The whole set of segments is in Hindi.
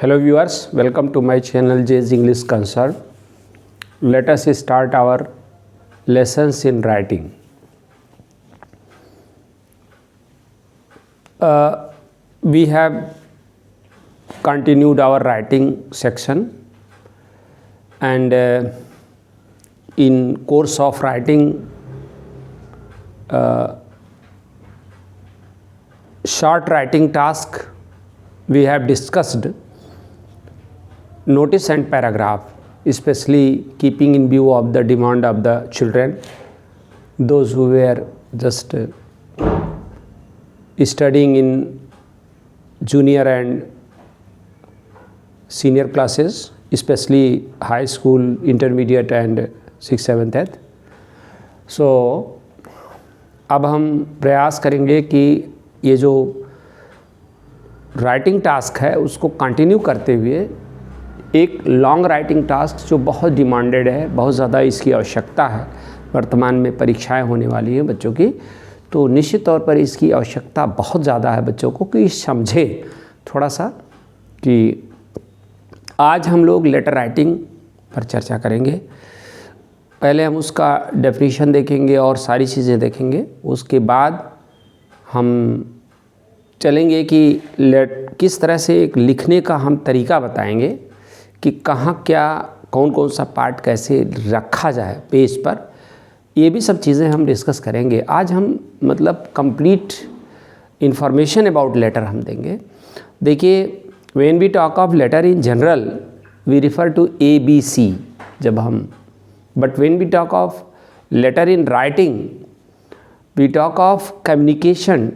Hello viewers, welcome to my channel J's English Concern. Let us start our lessons in writing. We have continued our writing section, and in course of writing short writing task, we have discussed notice and paragraph, especially keeping in view of the demand of the children, those who were just studying in junior and senior classes, especially high school, intermediate and 6th, 7th, 8th. So अब हम प्रयास करेंगे कि ये जो राइटिंग टास्क है उसको कंटिन्यू करते हुए एक लॉन्ग राइटिंग टास्क जो बहुत डिमांडेड है, बहुत ज़्यादा इसकी आवश्यकता है, वर्तमान में परीक्षाएं होने वाली हैं बच्चों की, तो निश्चित तौर पर इसकी आवश्यकता बहुत ज़्यादा है बच्चों को कि समझे थोड़ा सा कि आज हम लोग लेटर राइटिंग पर चर्चा करेंगे। पहले हम उसका डेफिनेशन देखेंगे और सारी चीज़ें देखेंगे, उसके बाद हम चलेंगे कि किस तरह से एक लिखने का हम तरीका बताएंगे कि कहाँ क्या कौन कौन सा पार्ट कैसे रखा जाए पेज पर, ये भी सब चीज़ें हम डिस्कस करेंगे। आज हम मतलब कंप्लीट इंफॉर्मेशन अबाउट लेटर हम देंगे। देखिए, when we talk of letter in general we refer to ABC जब हम, but when we talk of letter in writing we talk of communication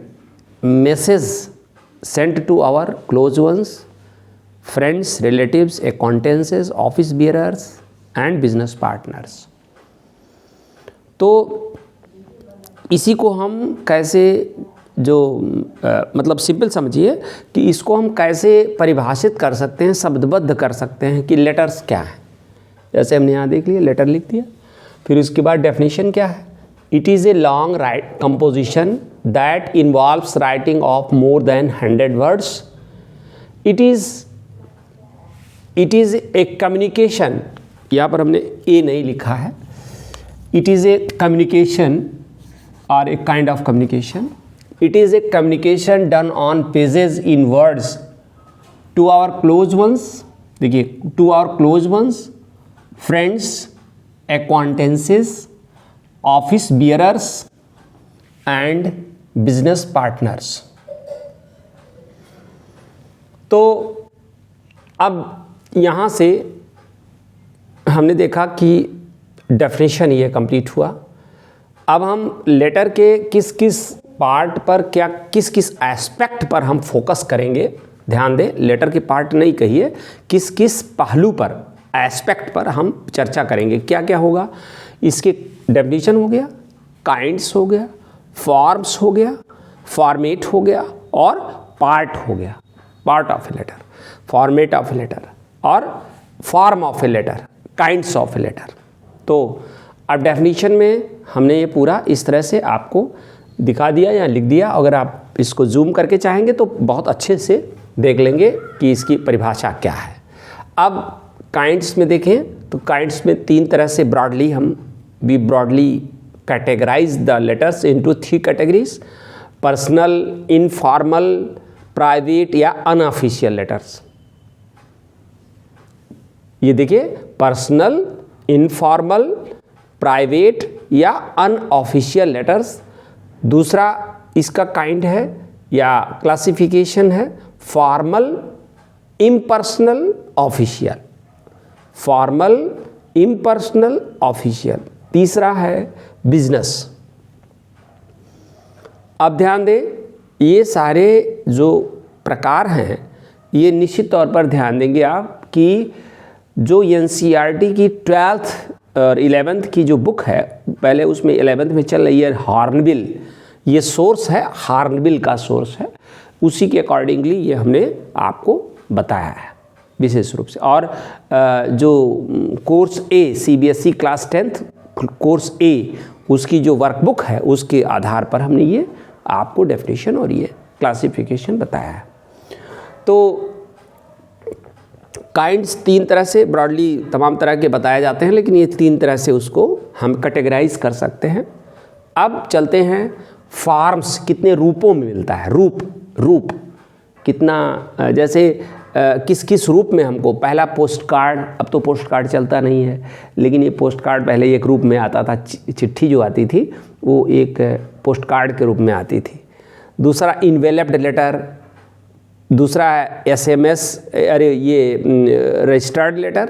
message sent to our close ones, friends, relatives, acquaintances, office bearers and business partners। तो इसी को हम कैसे जो मतलब सिंपल समझिए कि इसको हम कैसे परिभाषित कर सकते हैं, शब्दबद्ध कर सकते हैं कि लेटर्स क्या है। जैसे हमने यहाँ देख लिया, लेटर लिख दिया, फिर उसके बाद डेफिनेशन क्या है। It is a long composition that involves writing of more than 100 words. It is a communication, यहाँ पर हमने A नहीं लिखा है। It is a communication or a kind of communication. It is a communication done on pages in words to our close ones. देखिए, to our close ones, friends, acquaintances, office bearers and business partners. तो अब यहाँ से हमने देखा कि डेफिनेशन ये कंप्लीट हुआ। अब हम लेटर के किस किस पार्ट पर क्या किस किस एस्पेक्ट पर हम फोकस करेंगे, ध्यान दें, लेटर के पार्ट नहीं कहिए, किस किस पहलू पर, एस्पेक्ट पर हम चर्चा करेंगे। क्या क्या होगा, इसके डेफिनेशन हो गया, काइंड्स हो गया, फॉर्म्स हो गया, फॉर्मेट हो गया और पार्ट हो गया, part of a letter, format of a letter और form of a letter, kinds of a letter. तो अब डेफिनेशन में हमने ये पूरा इस तरह से आपको दिखा दिया या लिख दिया। अगर आप इसको जूम करके चाहेंगे तो बहुत अच्छे से देख लेंगे कि इसकी परिभाषा क्या है। अब काइंड्स में देखें तो काइंड्स में तीन तरह से broadly we broadly categorize the letters into 3 categories: personal, informal, private या unofficial letters। ये देखिए, पर्सनल, इनफॉर्मल, प्राइवेट या अनऑफिशियल लेटर्स। दूसरा इसका काइंड है या क्लासिफिकेशन है formal, impersonal, official. Formal, impersonal, official. तीसरा है बिजनेस। अब ध्यान दें, ये सारे जो प्रकार हैं ये निश्चित तौर पर ध्यान देंगे आप कि जो NCERT की 12th और 11th की जो बुक है, पहले उसमें 11th में चल रही है हॉर्नबिल, ये सोर्स है, हॉर्नबिल का सोर्स है, उसी के अकॉर्डिंगली ये हमने आपको बताया है विशेष रूप से। और जो course A CBSE class 10th course A उसकी जो वर्कबुक है उसके आधार पर हमने ये आपको डेफिनेशन और ये क्लासिफिकेशन बताया है। तो काइंड्स 3 तरह से ब्रॉडली तमाम तरह के बताए जाते हैं, लेकिन ये 3 तरह से उसको हम कैटेगराइज कर सकते हैं। अब चलते हैं फॉर्म्स, कितने रूपों में मिलता है, रूप कितना, जैसे किस किस रूप में हमको। पहला पोस्ट कार्ड, अब तो पोस्ट कार्ड चलता नहीं है, लेकिन ये पोस्ट कार्ड पहले एक रूप में आता था, चिट्ठी जो आती थी वो एक पोस्ट कार्ड के रूप में आती थी। दूसरा इन्वेलप्ड लेटर, दूसरा है SMS, रजिस्टर्ड लेटर।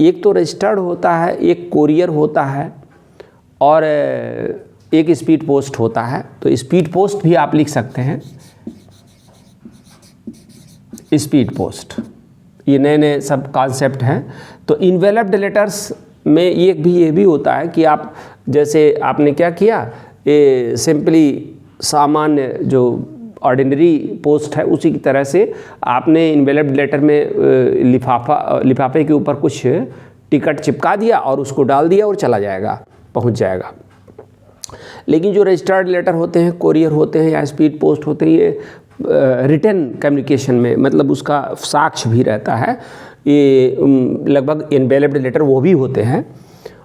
एक तो रजिस्टर्ड होता है, एक कोरियर होता है और एक स्पीड पोस्ट होता है। तो स्पीड पोस्ट भी आप लिख सकते हैं, स्पीड पोस्ट। ये नए नए सब कॉन्सेप्ट हैं। तो इन्वेलप्ड लेटर्स में ये भी होता है कि आप जैसे आपने क्या किया, ये सिंपली सामान्य जो ऑर्डिनरी पोस्ट है उसी की तरह से आपने इन्वेलप्ड लेटर में लिफाफे के ऊपर कुछ टिकट चिपका दिया और उसको डाल दिया और चला जाएगा, पहुंच जाएगा। लेकिन जो रजिस्टर्ड लेटर होते हैं, कोरियर होते हैं या स्पीड पोस्ट होते हैं, ये रिटन कम्युनिकेशन में, मतलब उसका साक्ष्य भी रहता है। ये लगभग इन्वेलप्ड लेटर वो भी होते हैं।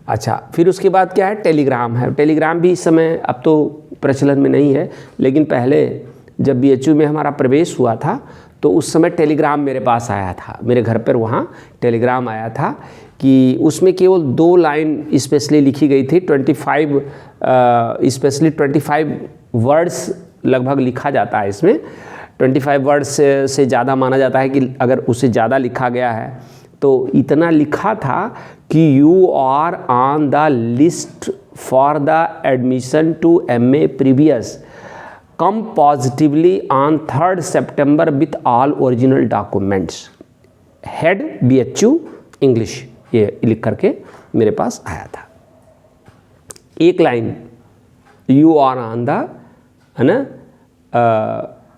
अच्छा, फिर उसके बाद क्या है, टेलीग्राम है। टेलीग्राम भी इस समय अब तो प्रचलन में नहीं है, लेकिन पहले जब BHU में हमारा प्रवेश हुआ था तो उस समय टेलीग्राम मेरे पास आया था, मेरे घर पर वहाँ टेलीग्राम आया था कि उसमें केवल 2 लाइन स्पेशली लिखी गई थी। 25 वर्ड्स लगभग लिखा जाता है इसमें। 25 वर्ड्स से ज़्यादा माना जाता है कि अगर उससे ज़्यादा लिखा गया है तो इतना लिखा था कि you are on the list for the admission to MA previous, come positively on 3rd September with all original documents, head BHU English, ये लिख करके मेरे पास आया था। एक line, you are on the, है ना,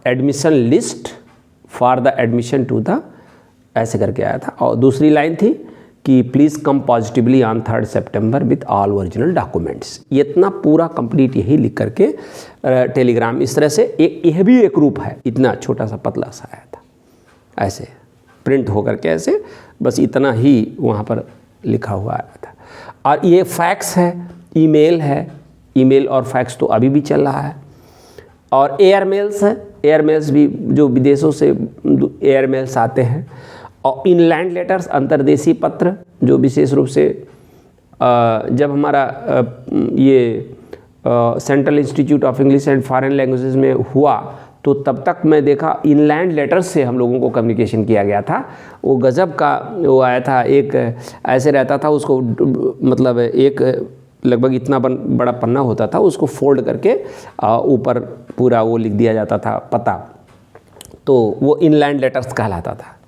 admission list for the admission to the, ऐसे करके आया था। और दूसरी लाइन थी कि please come positively on 3rd September with all original documents. ये इतना पूरा कंप्लीट यही लिख करके टेलीग्राम, इस तरह से यह भी एक रूप है। इतना छोटा सा पतला सा आया था, ऐसे प्रिंट होकर के, ऐसे बस इतना ही वहाँ पर लिखा हुआ आया था। और ये फैक्स है, ईमेल है, ईमेल और फैक्स तो अभी भी चल रहा है। और एयरमेल्स है, एयरमेल्स भी जो विदेशों से एयरमेल्स आते हैं। और इनलैंड लेटर्स, अंतर्देशीय पत्र, जो विशेष रूप से जब हमारा ये central institute of English and foreign languages में हुआ तो तब तक मैं देखा इनलैंड लेटर्स से हम लोगों को कम्युनिकेशन किया गया था। वो गज़ब का वो आया था, एक ऐसे रहता था, उसको मतलब एक लगभग इतना बड़ा पन्ना होता था, उसको फोल्ड करके ऊपर पूरा वो लिख दिया जाता था पता, तो वो इनलैंड लेटर्स कहलाता था।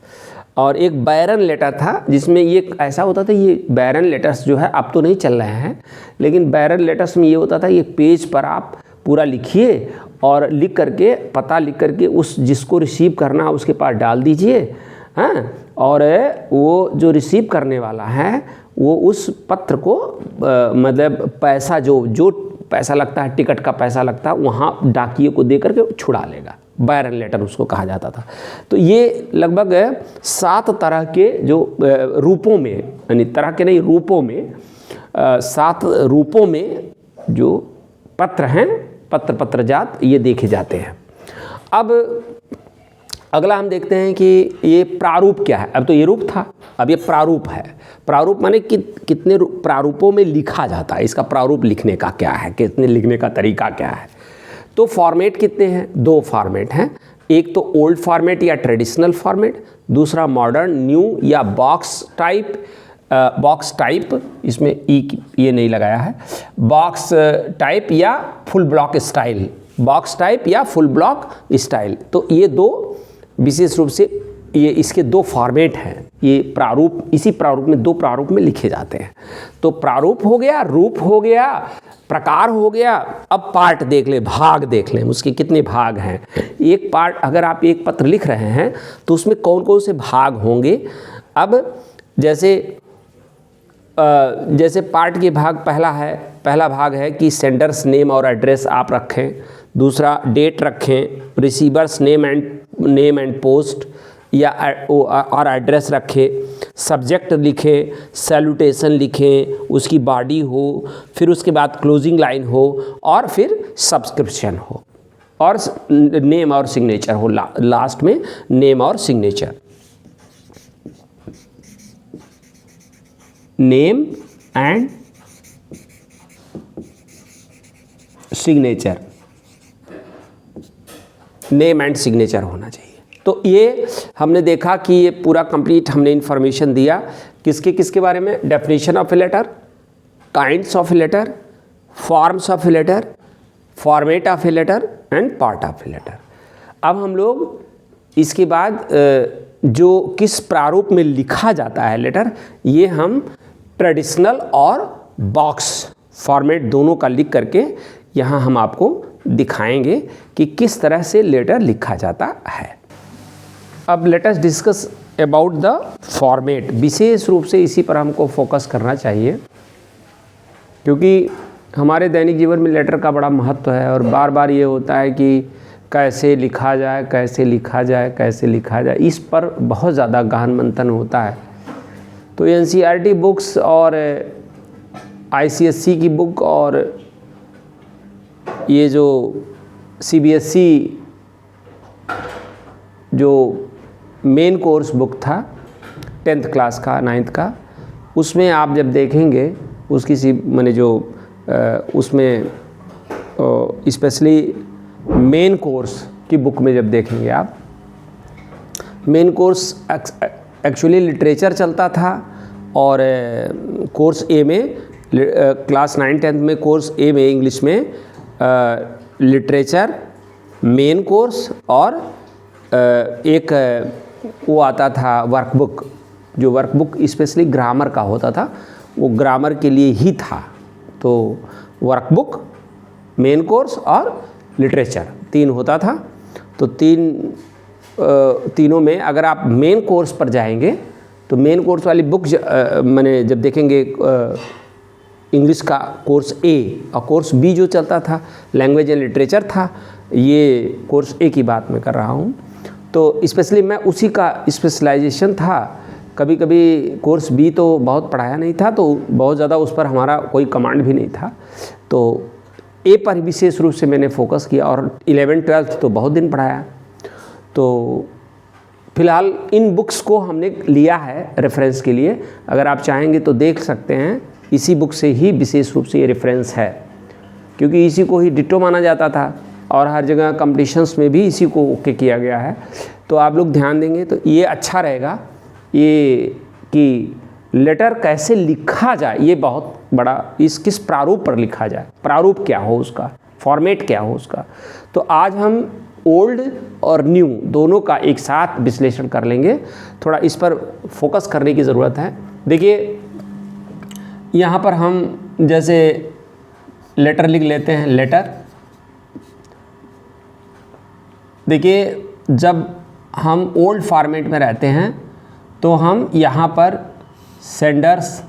और एक बैरन लेटर था जिसमें ये ऐसा होता था, ये बैरन लेटर्स जो है अब तो नहीं चल रहे हैं, लेकिन बैरन लेटर्स में ये होता था, ये पेज पर आप पूरा लिखिए और लिख करके, पता लिख करके उस जिसको रिसीव करना उसके पास डाल दीजिए, हाँ, और वो जो रिसीव करने वाला है वो उस पत्र को मतलब पैसा जो पैसा लगता है, टिकट का पैसा लगता है, वहाँ डाकिये को दे करके छुड़ा लेगा। बैरन लेटर उसको कहा जाता था। तो ये लगभग 7 तरह के जो रूपों में, यानी तरह के नहीं, रूपों में 7 रूपों में जो पत्र हैं, पत्रजात, ये देखे जाते हैं। अब अगला हम देखते हैं कि ये प्रारूप क्या है। अब तो ये रूप था, अब ये प्रारूप है। प्रारूप माने कि कितने प्रारूपों में लिखा जाता है, इसका प्रारूप लिखने का क्या है, कितने लिखने का तरीका क्या है। तो फॉर्मेट कितने हैं? 2 फॉर्मेट हैं। एक तो ओल्ड फॉर्मेट या ट्रेडिशनल फॉर्मेट, दूसरा मॉडर्न, न्यू या बॉक्स टाइप, इसमें ये नहीं लगाया है, बॉक्स टाइप या full block style, box type या फुल ब्लॉक स्टाइल। तो ये 2 विशेष रूप से ये इसके 2 फॉर्मेट हैं। ये प्रारूप, इसी प्रारूप में 2 प्रारूप में लिखे जाते हैं। तो प्रारूप हो गया, रूप हो गया, प्रकार हो गया। अब पार्ट देख लें, भाग देख लें, उसके कितने भाग हैं। एक पार्ट, अगर आप एक पत्र लिख रहे हैं तो उसमें कौन कौन से भाग होंगे। अब जैसे पार्ट के भाग, पहला भाग है कि सेंडर्स नेम और एड्रेस आप रखें, दूसरा डेट रखें, रिसीवर्स नेम एंड पोस्ट या और एड्रेस रखे, सब्जेक्ट लिखे, सैल्यूटेशन लिखें, उसकी बॉडी हो, फिर उसके बाद क्लोजिंग लाइन हो और फिर सब्सक्रिप्शन हो और नेम और सिग्नेचर हो, लास्ट में नेम और signature, name and signature, name and signature होना चाहिए। तो ये हमने देखा कि ये पूरा कंप्लीट हमने इन्फॉर्मेशन दिया किसके किसके बारे में, definition of a letter, kinds of a letter, forms of a letter, format of a letter and part of a letter. अब हम लोग इसके बाद जो किस प्रारूप में लिखा जाता है लेटर, ये हम ट्रेडिशनल और बॉक्स फॉर्मेट दोनों का लिख करके यहाँ हम आपको दिखाएंगे कि किस तरह से लेटर लिखा जाता है। अब let us discuss about the format. विशेष रूप से इसी पर हमको फोकस करना चाहिए क्योंकि हमारे दैनिक जीवन में लेटर का बड़ा महत्व है और बार बार ये होता है कि कैसे लिखा जाए, कैसे लिखा जाए, कैसे लिखा जाए, इस पर बहुत ज़्यादा गहन मंथन होता है। तो एनसीईआरटी बुक्स और आईसीएसई की बुक और ये जो सीबीएसई जो मेन कोर्स बुक था 10th क्लास का, 9th का, उसमें आप जब देखेंगे उसकी मैंने जो उसमें स्पेशली मेन कोर्स की बुक में जब देखेंगे आप, मेन कोर्स एक्चुअली लिटरेचर चलता था और कोर्स ए में क्लास 9-10 में कोर्स ए में इंग्लिश में लिटरेचर मेन कोर्स और एक वो आता था वर्कबुक, जो वर्कबुक स्पेशली ग्रामर का होता था, वो ग्रामर के लिए ही था। तो वर्कबुक, मेन कोर्स और लिटरेचर 3 होता था। तो तीनों में अगर आप मेन कोर्स पर जाएंगे तो मेन कोर्स वाली बुक मैंने जब देखेंगे इंग्लिश का कोर्स ए और कोर्स बी जो चलता था लैंग्वेज एंड लिटरेचर था, ये कोर्स ए की बात मैं कर रहा हूँ। तो स्पेशली मैं उसी का स्पेशलाइजेशन था। कभी कभी कोर्स बी तो बहुत पढ़ाया नहीं था, तो बहुत ज़्यादा उस पर हमारा कोई कमांड भी नहीं था, तो ए पर विशेष रूप से मैंने फोकस किया और 11th-12th तो बहुत दिन पढ़ाया। तो फ़िलहाल इन बुक्स को हमने लिया है रेफरेंस के लिए, अगर आप चाहेंगे तो देख सकते हैं। इसी बुक से ही विशेष रूप से ये रेफरेंस है क्योंकि इसी को ही डिट्टो माना जाता था और हर जगह कॉम्पिटिशन्स में भी इसी को ओके किया गया है। तो आप लोग ध्यान देंगे तो ये अच्छा रहेगा, ये कि लेटर कैसे लिखा जाए, ये बहुत बड़ा, इस किस प्रारूप पर लिखा जाए, प्रारूप क्या हो उसका, फॉर्मेट क्या हो उसका। तो आज हम ओल्ड और न्यू दोनों का एक साथ विश्लेषण कर लेंगे। थोड़ा इस पर फोकस करने की ज़रूरत है। देखिए यहाँ पर हम जैसे लेटर लिख लेते हैं, लेटर। देखिए जब हम ओल्ड फॉर्मेट में रहते हैं तो हम यहाँ पर सेंडर्स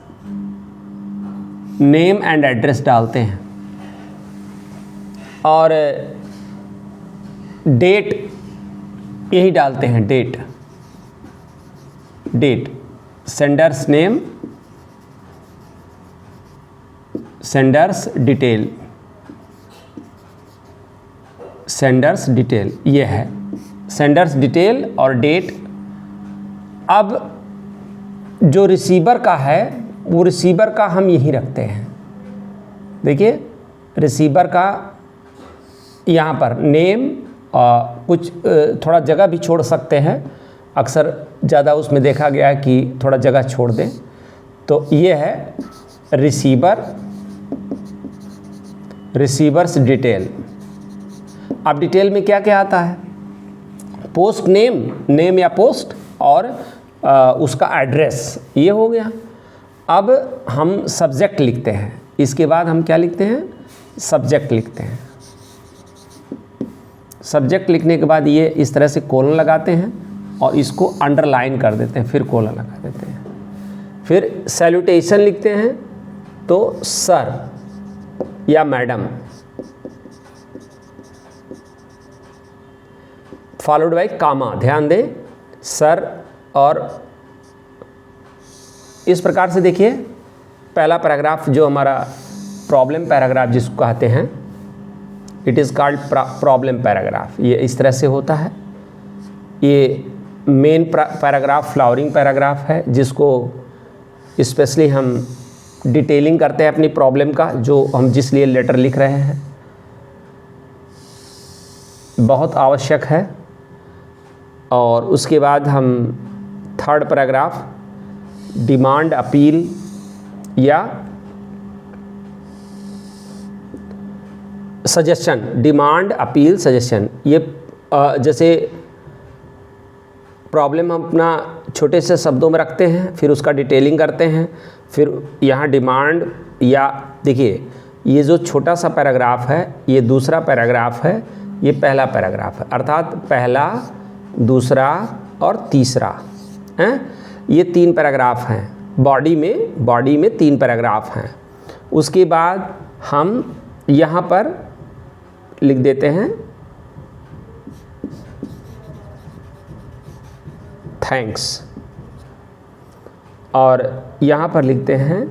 नेम एंड एड्रेस डालते हैं और डेट यही डालते हैं, date sender's name, sender's detail, sender's detail, ये है सेंडर्स डिटेल और डेट। अब जो रिसीवर का है वो रिसीवर का हम यही रखते हैं। देखिए रिसीवर का यहाँ पर नेम, कुछ थोड़ा जगह भी छोड़ सकते हैं, अक्सर ज़्यादा उसमें देखा गया है कि थोड़ा जगह छोड़ दें। तो ये है रिसीवर्स डिटेल। अब डिटेल में क्या क्या आता है, पोस्ट नेम, नेम या पोस्ट, और उसका एड्रेस, ये हो गया। अब हम सब्जेक्ट लिखते हैं, इसके बाद हम क्या लिखते हैं, सब्जेक्ट लिखते हैं। सब्जेक्ट लिखने के बाद ये इस तरह से कोलन लगाते हैं और इसको अंडरलाइन कर देते हैं, फिर कोलन लगा देते हैं। फिर सैल्यूटेशन लिखते हैं तो सर या मैडम, फॉलोड बाय कामा, ध्यान दें, सर, और इस प्रकार से देखिए पहला पैराग्राफ जो हमारा प्रॉब्लम पैराग्राफ जिसको कहते हैं, it is called problem paragraph, ये इस तरह से होता है। ये मेन पैराग्राफ फ्लावरिंग पैराग्राफ है, जिसको स्पेशली हम डिटेलिंग करते हैं अपनी प्रॉब्लम का, जो हम जिस लिए लेटर लिख रहे हैं, बहुत आवश्यक है। और उसके बाद हम थर्ड पैराग्राफ डिमांड अपील या सजेशन, डिमांड अपील सजेशन, ये जैसे प्रॉब्लम हम अपना छोटे से शब्दों में रखते हैं, फिर उसका डिटेलिंग करते हैं, फिर यहाँ डिमांड, या देखिए ये जो छोटा सा पैराग्राफ है ये दूसरा पैराग्राफ है, ये पहला पैराग्राफ है, अर्थात पहला, दूसरा और तीसरा हैं, ये 3 पैराग्राफ हैं। बॉडी में 3 पैराग्राफ हैं। उसके बाद हम यहाँ पर लिख देते हैं थैंक्स, और यहाँ पर लिखते हैं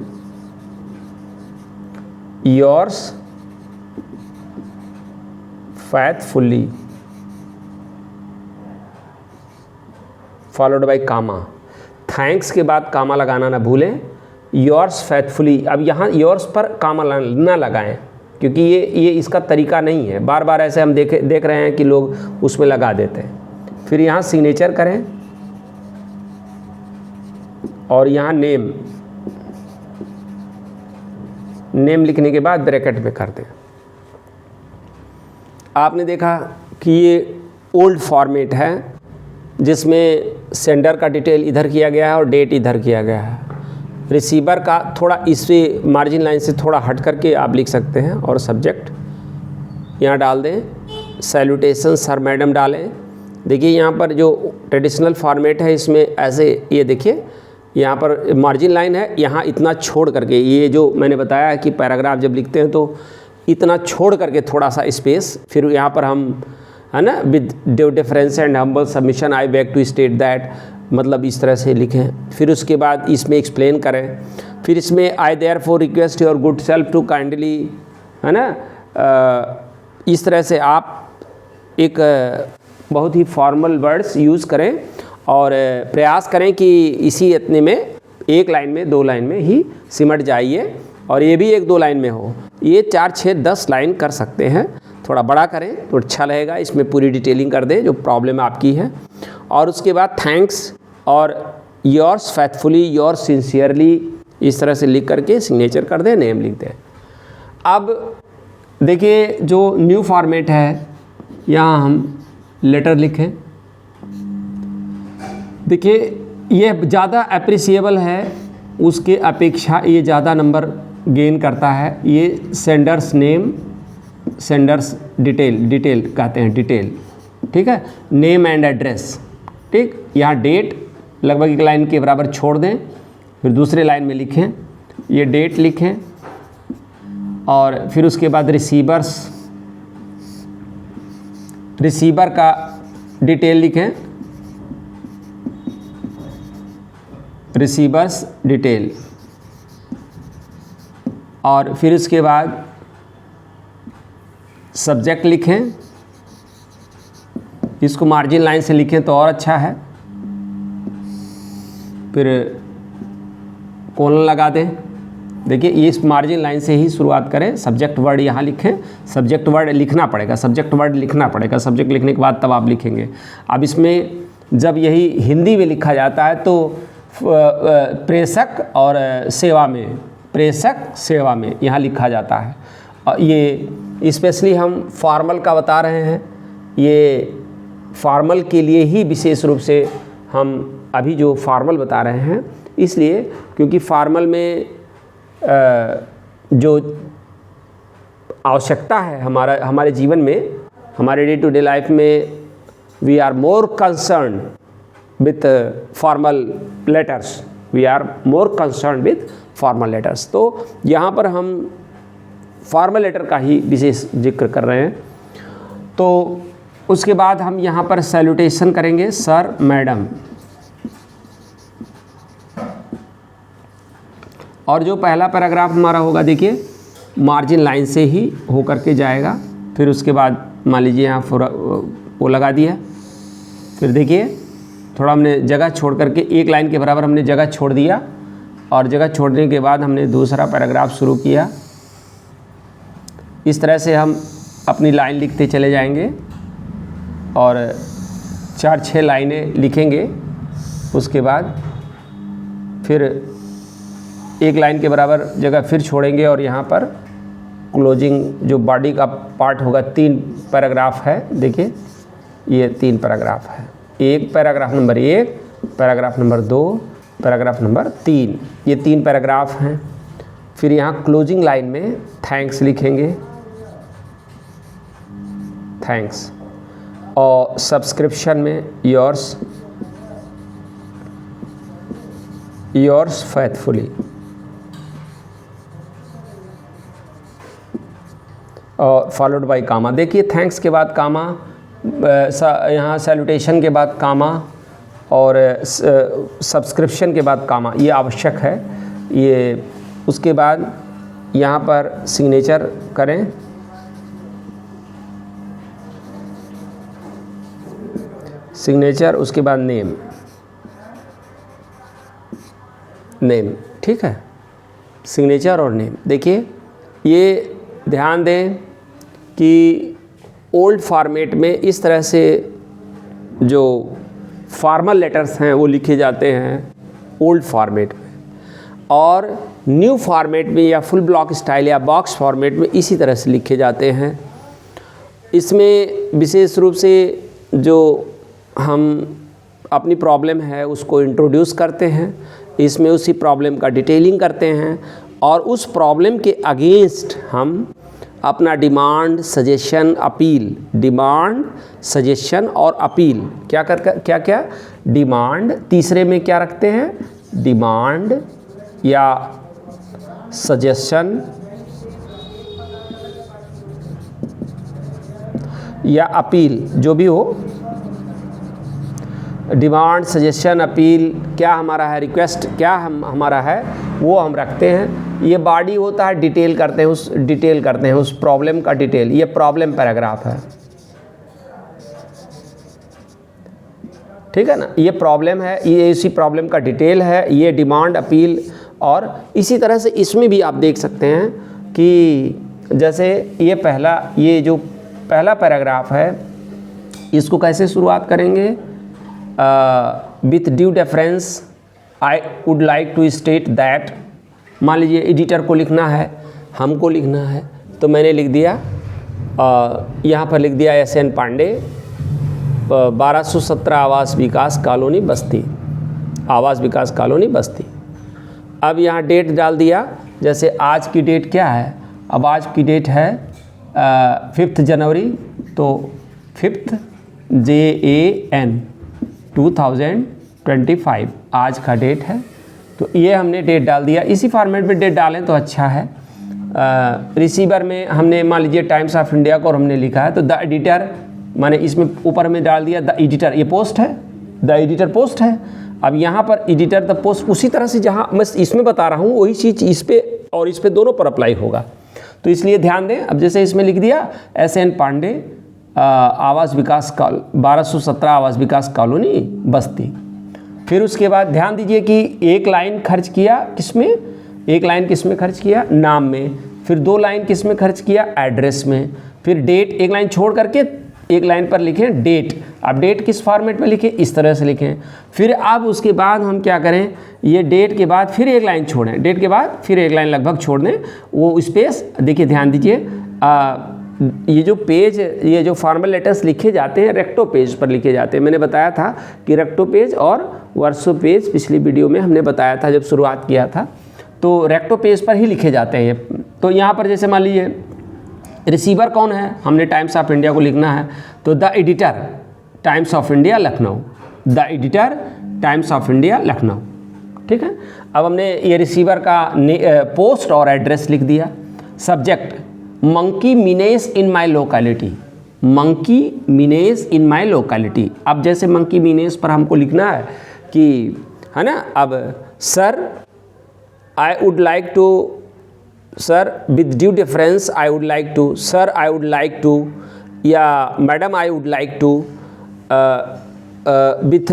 yours faithfully followed by comma. Thanks के बाद कामा लगाना ना भूलें, योर्स फैथफुली। अब यहाँ योर्स पर कामा ना लगाएं, क्योंकि ये इसका तरीका नहीं है। बार बार ऐसे हम देख रहे हैं कि लोग उसमें लगा देते हैं। फिर यहाँ सिग्नेचर करें और यहाँ नेम लिखने के बाद ब्रैकेट में कर दें। आपने देखा कि ये ओल्ड फॉर्मेट है, जिसमें सेंडर का डिटेल इधर किया गया है और डेट इधर किया गया है। रिसीवर का थोड़ा इससे मार्जिन लाइन से थोड़ा हट करके आप लिख सकते हैं, और सब्जेक्ट यहाँ डाल दें, सैल्यूटेशन सर मैडम डालें। देखिए यहाँ पर जो ट्रेडिशनल फॉर्मेट है इसमें ऐसे, ये देखिए यहाँ पर मार्जिन लाइन है, यहाँ इतना छोड़ करके, ये जो मैंने बताया है कि पैराग्राफ जब लिखते हैं तो इतना छोड़ करके थोड़ा सा स्पेस, फिर यहाँ पर हम है ना, with due difference and humble submission I beg to state that, मतलब इस तरह से लिखें। फिर उसके बाद इसमें एक्सप्लेन करें। फिर इसमें I therefore request your good self to kindly, है ना, इस तरह से आप एक बहुत ही फॉर्मल वर्ड्स यूज़ करें और प्रयास करें कि इसी इतने में 1 लाइन में 2 लाइन में ही सिमट जाइए, और ये भी 1-2 लाइन में हो। ये 4, 6, 10 लाइन कर सकते हैं। थोड़ा बड़ा करें तो अच्छा रहेगा, इसमें पूरी डिटेलिंग कर दें जो प्रॉब्लम आपकी है। और उसके बाद थैंक्स और योर्स फैथफुली, योर्स सिंसियरली, इस तरह से लिख करके सिग्नेचर कर दें, नेम लिख दें। अब देखिए जो न्यू फॉर्मेट है, यहाँ हम लेटर लिखें। देखिए ये ज़्यादा अप्रिसिएबल है, उसके अपेक्षा ये ज़्यादा नंबर गेन करता है। ये सेंडर्स नेम, सेंडर्स डिटेल कहते हैं, डिटेल, ठीक है, नेम एंड एड्रेस, ठीक। यहाँ डेट लगभग 1 लाइन के बराबर छोड़ दें, फिर दूसरे लाइन में लिखें, ये डेट लिखें, और फिर उसके बाद रिसीवर का डिटेल लिखें, रिसीवर्स डिटेल, और फिर उसके बाद सब्जेक्ट लिखें। इसको मार्जिन लाइन से लिखें तो और अच्छा है। फिर कोलन लगा दें। देखिए इस मार्जिन लाइन से ही शुरुआत करें। सब्जेक्ट वर्ड यहाँ लिखें, सब्जेक्ट वर्ड लिखना पड़ेगा, सब्जेक्ट वर्ड लिखना पड़ेगा, सब्जेक्ट लिखने के बाद तब आप लिखेंगे। अब इसमें जब यही हिंदी में लिखा जाता है तो प्रेषक और सेवा में, प्रेषक सेवा में यहाँ लिखा जाता है। और ये स्पेशली हम फॉर्मल का बता रहे हैं, ये फॉर्मल के लिए ही विशेष रूप से हम अभी जो फॉर्मल बता रहे हैं, इसलिए क्योंकि फॉर्मल में जो आवश्यकता है हमारे जीवन में, हमारे डे टू डे लाइफ में, we are more concern with formal letters, we are more concern with formal letters. तो यहाँ पर हम फॉर्मल लेटर का ही विशेष जिक्र कर रहे हैं। तो उसके बाद हम यहाँ पर सैल्यूटेशन करेंगे, सर मैडम। और जो पहला पैराग्राफ हमारा होगा, देखिए मार्जिन लाइन से ही होकर के जाएगा। फिर उसके बाद मान लीजिए यहाँ वो लगा दिया। फिर देखिए थोड़ा हमने जगह छोड़ करके, एक लाइन के बराबर हमने जगह छोड़ दिया, और जगह छोड़ने के बाद हमने दूसरा पैराग्राफ शुरू किया। इस तरह से हम अपनी लाइन लिखते चले जाएंगे और 4-6 लाइनें लिखेंगे। उसके बाद फिर एक लाइन के बराबर जगह फिर छोड़ेंगे, और यहाँ पर क्लोजिंग जो बॉडी का पार्ट होगा, 3 पैराग्राफ है। देखिए ये 3 पैराग्राफ है, एक paragraph number 1, paragraph number 2, paragraph number 3, ये 3 पैराग्राफ हैं। फिर यहाँ क्लोजिंग लाइन में थैंक्स लिखेंगे, थैंक्स, और सब्सक्रिप्शन में योर्स फेथफुली, और फॉलोड बाय कामा। देखिए थैंक्स के बाद कामा, यहाँ सैल्यूटेशन के बाद कामा, और सब्सक्रिप्शन के बाद कामा, ये आवश्यक है। ये उसके बाद यहाँ पर सिग्नेचर करें, सिग्नेचर, उसके बाद नेम, ठीक है, सिग्नेचर और नेम। देखिए ये ध्यान दें कि ओल्ड फॉर्मेट में इस तरह से जो फॉर्मल लेटर्स हैं वो लिखे जाते हैं ओल्ड फॉर्मेट में, और न्यू फॉर्मेट में या फुल ब्लॉक स्टाइल या बॉक्स फॉर्मेट में इसी तरह से लिखे जाते हैं। इसमें विशेष रूप से जो हम अपनी प्रॉब्लम है उसको इंट्रोड्यूस करते हैं, इसमें उसी प्रॉब्लम का डिटेलिंग करते हैं, और उस प्रॉब्लम के अगेंस्ट हम अपना demand, suggestion, appeal, demand, suggestion और अपील क्या डिमांड, तीसरे में क्या रखते हैं, डिमांड या सजेशन या अपील, जो भी हो, डिमांड, सजेशन, अपील क्या हमारा है, रिक्वेस्ट क्या हमारा है, वो हम रखते हैं। ये बॉडी होता है, डिटेल करते हैं उस प्रॉब्लम का डिटेल। ये प्रॉब्लम पैराग्राफ है, ठीक है ना, ये प्रॉब्लम है, ये इसी प्रॉब्लम का डिटेल है, ये डिमांड, अपील। और इसी तरह से इसमें भी आप देख सकते हैं कि जैसे ये जो पहला पैराग्राफ है, इसको कैसे शुरुआत करेंगे, with due deference I would like to state that. मान लीजिए एडिटर को लिखना है, हमको लिखना है, तो मैंने लिख दिया, यहाँ पर लिख दिया SN पांडे, 1217 आवास विकास कॉलोनी बस्ती, आवास विकास कॉलोनी बस्ती। अब यहाँ डेट डाल दिया, जैसे आज की डेट क्या है, अब आज की डेट है 5 जनवरी, तो 5 JAN 2025 आज का डेट है। तो ये हमने डेट डाल दिया, इसी फॉर्मेट में डेट डालें तो अच्छा है। रिसीवर में हमने मान लीजिए टाइम्स ऑफ इंडिया को हमने लिखा है, तो द एडिटर माने इसमें ऊपर में डाल दिया द एडिटर, ये पोस्ट है, द एडिटर पोस्ट है। अब यहाँ पर एडिटर द पोस्ट, उसी तरह से जहाँ मैं इसमें बता रहा हूँ वही चीज़ इस पे और इस पे दोनों पर अप्लाई होगा, तो इसलिए ध्यान दें। अब जैसे इसमें लिख दिया SN पांडे, आवास विकास 1217 आवास विकास कॉलोनी बस्ती। फिर उसके बाद ध्यान दीजिए कि एक लाइन खर्च किया किसमें, एक लाइन किसमें खर्च किया, नाम में। फिर 2 लाइन किसमें खर्च किया, एड्रेस में। फिर डेट, एक लाइन छोड़ करके एक लाइन पर लिखें डेट। अब डेट किस फॉर्मेट में लिखें, इस तरह से लिखें। फिर अब उसके बाद हम क्या करें, ये डेट के बाद फिर एक लाइन छोड़ें, डेट के बाद फिर एक लाइन लगभग छोड़ दें, वो स्पेस देखिए, ध्यान दीजिए। ये जो पेज, ये जो फॉर्मल लेटर्स लिखे जाते हैं रेक्टो पेज पर लिखे जाते हैं। मैंने बताया था कि रेक्टो पेज और वर्सो पेज पिछली वीडियो में हमने बताया था जब शुरुआत किया था, तो रेक्टो पेज पर ही लिखे जाते हैं ये। तो यहाँ पर जैसे मान लीजिए रिसीवर कौन है, हमने टाइम्स ऑफ इंडिया को लिखना है, तो the editor times of India Lucknow, the editor times of India Lucknow, ठीक है। अब हमने ये रिसीवर का पोस्ट और एड्रेस लिख दिया। Subject monkey menace in my locality, monkey menace in my locality. अब जैसे मंकी मीनेस पर हमको लिखना है कि, है ना, अब sir I would like to, sir with due difference I would like to, sir I would like to, या madam I would like to, with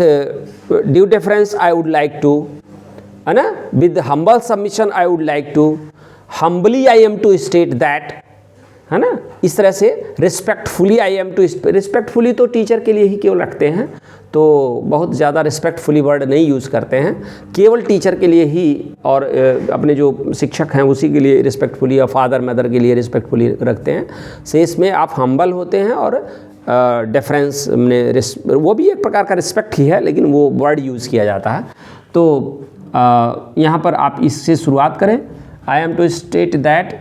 due difference I would like to, है ना, with humble submission I would like to, humbly I am to state that, है ना। इस तरह से respectfully I am to, respectfully तो टीचर के लिए ही केवल रखते हैं, तो बहुत ज़्यादा रिस्पेक्टफुली वर्ड नहीं यूज़ करते हैं, केवल टीचर के लिए ही, और अपने जो शिक्षक हैं उसी के लिए रिस्पेक्टफुली, और फादर मदर के लिए रिस्पेक्टफुली रखते हैं। शेष में आप हम्बल होते हैं, और डिफरेंस में वो भी एक प्रकार का रिस्पेक्ट ही है, लेकिन वो वर्ड यूज़ किया जाता है। तो यहाँ पर आप इससे शुरुआत करें, I am to state that,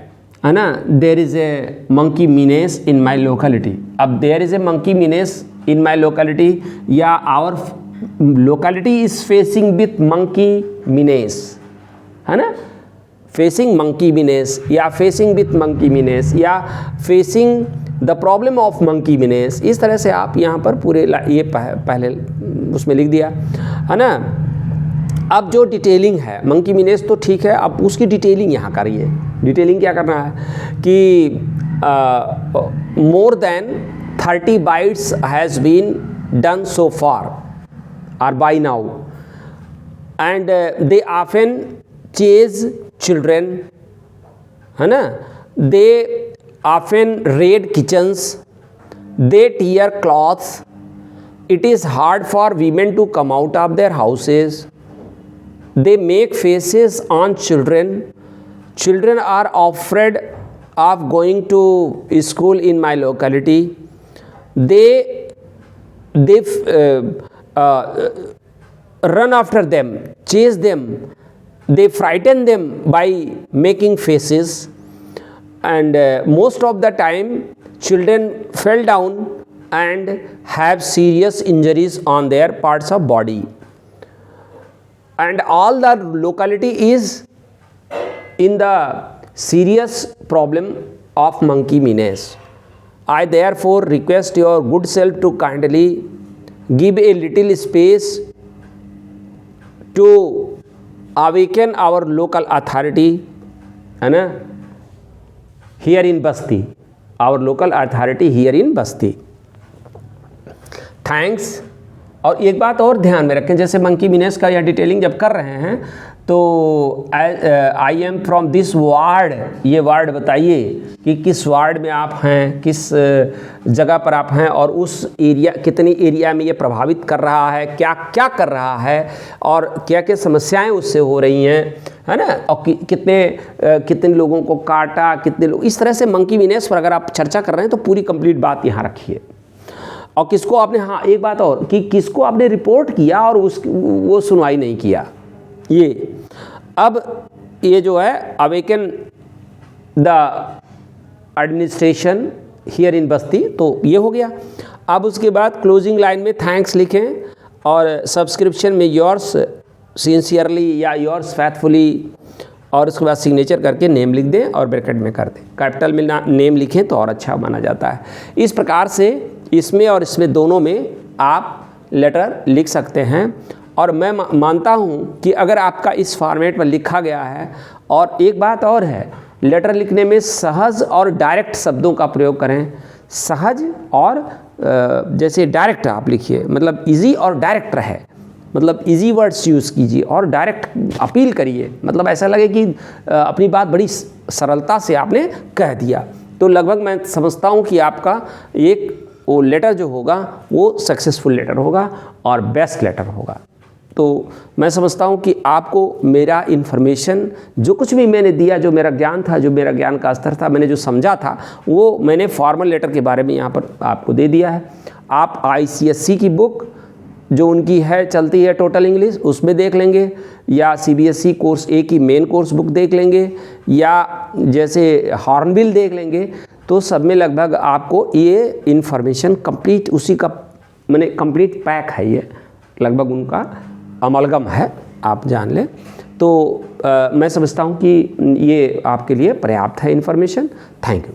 है ना, there is a monkey menace in my locality. अब there is a monkey menace in my locality, या our locality is facing with monkey menace, है ना, फेसिंग मंकी मीनेस, या फेसिंग विथ मंकी मीनेस, या facing the problem of monkey menace. इस तरह से आप यहाँ पर पूरे ये पहले उसमें लिख दिया, है ना। अब जो डिटेलिंग है मंकी मीनेस तो ठीक है, अब उसकी डिटेलिंग यहाँ करिए। डिटेलिंग क्या करना है कि more than 30 bites has been done so far or by now, and they often chase children, है ना, they often raid kitchens, they tear cloths, it is hard for women to come out of their houses, they make faces on children, children are afraid of going to school in my locality, they run after them, chase them, they frighten them by making faces, and most of the time children fell down and have serious injuries on their parts of body, and all the locality is in the serious problem of monkey menace. I therefore request your good self to kindly give a little space to awaken our local authority, है ना, here in Basti, our local authority here in Basti. Thanks. और एक बात और ध्यान में रखें, जैसे मंकी मीनेस का या डिटेलिंग जब कर रहे हैं तो I am from this ward, ये वार्ड बताइए कि किस वार्ड में आप हैं, किस जगह पर आप हैं, और उस एरिया, कितनी एरिया में ये प्रभावित कर रहा है, क्या क्या कर रहा है, और क्या क्या समस्याएं उससे हो रही हैं, है ना, और कितने लोगों को काटा, कितने लोग, इस तरह से मंकी मीनेस पर अगर आप चर्चा कर रहे हैं तो पूरी कंप्लीट बात यहाँ रखिए। और किसको आपने, हाँ एक बात और कि किसको आपने रिपोर्ट किया और वो सुनवाई नहीं किया। ये अब ये जो है awaken the administration here in बस्ती, तो ये हो गया। अब उसके बाद क्लोजिंग लाइन में थैंक्स लिखें, और सब्सक्रिप्शन में योर्स सिंसियरली या योर्स फैथफुली, और उसके बाद सिग्नेचर करके नेम लिख दें और ब्रैकेट में कर दें। कैपिटल में नेम लिखें तो और अच्छा माना जाता है। इस प्रकार से इसमें और इसमें दोनों में आप लेटर लिख सकते हैं। और मैं मानता हूँ कि अगर आपका इस फॉर्मेट पर लिखा गया है, और एक बात और है, लेटर लिखने में सहज और डायरेक्ट शब्दों का प्रयोग करें। सहज और जैसे डायरेक्ट आप लिखिए, मतलब इजी और डायरेक्ट रहे, मतलब इजी वर्ड्स यूज़ कीजिए और डायरेक्ट अपील करिए, मतलब ऐसा लगे कि अपनी बात बड़ी सरलता से आपने कह दिया। तो लगभग मैं समझता हूँ कि आपका एक वो लेटर जो होगा वो सक्सेसफुल लेटर होगा और बेस्ट लेटर होगा। तो मैं समझता हूँ कि आपको मेरा इन्फॉर्मेशन, जो कुछ भी मैंने दिया, जो मेरा ज्ञान था, जो मेरा ज्ञान का स्तर था, मैंने जो समझा था, वो मैंने फॉर्मल लेटर के बारे में यहाँ पर आपको दे दिया है। आप ICSE की बुक जो उनकी है, चलती है टोटल इंग्लिश, उसमें देख लेंगे, या CBSE कोर्स A की मेन कोर्स बुक देख लेंगे, या जैसे हॉर्नबिल देख लेंगे, तो सब में लगभग आपको ये इन्फॉर्मेशन कंप्लीट, उसी का मैंने कंप्लीट पैक है, ये लगभग उनका अमलगम है, आप जान लें। तो मैं समझता हूँ कि ये आपके लिए पर्याप्त है इन्फॉर्मेशन। Thank you.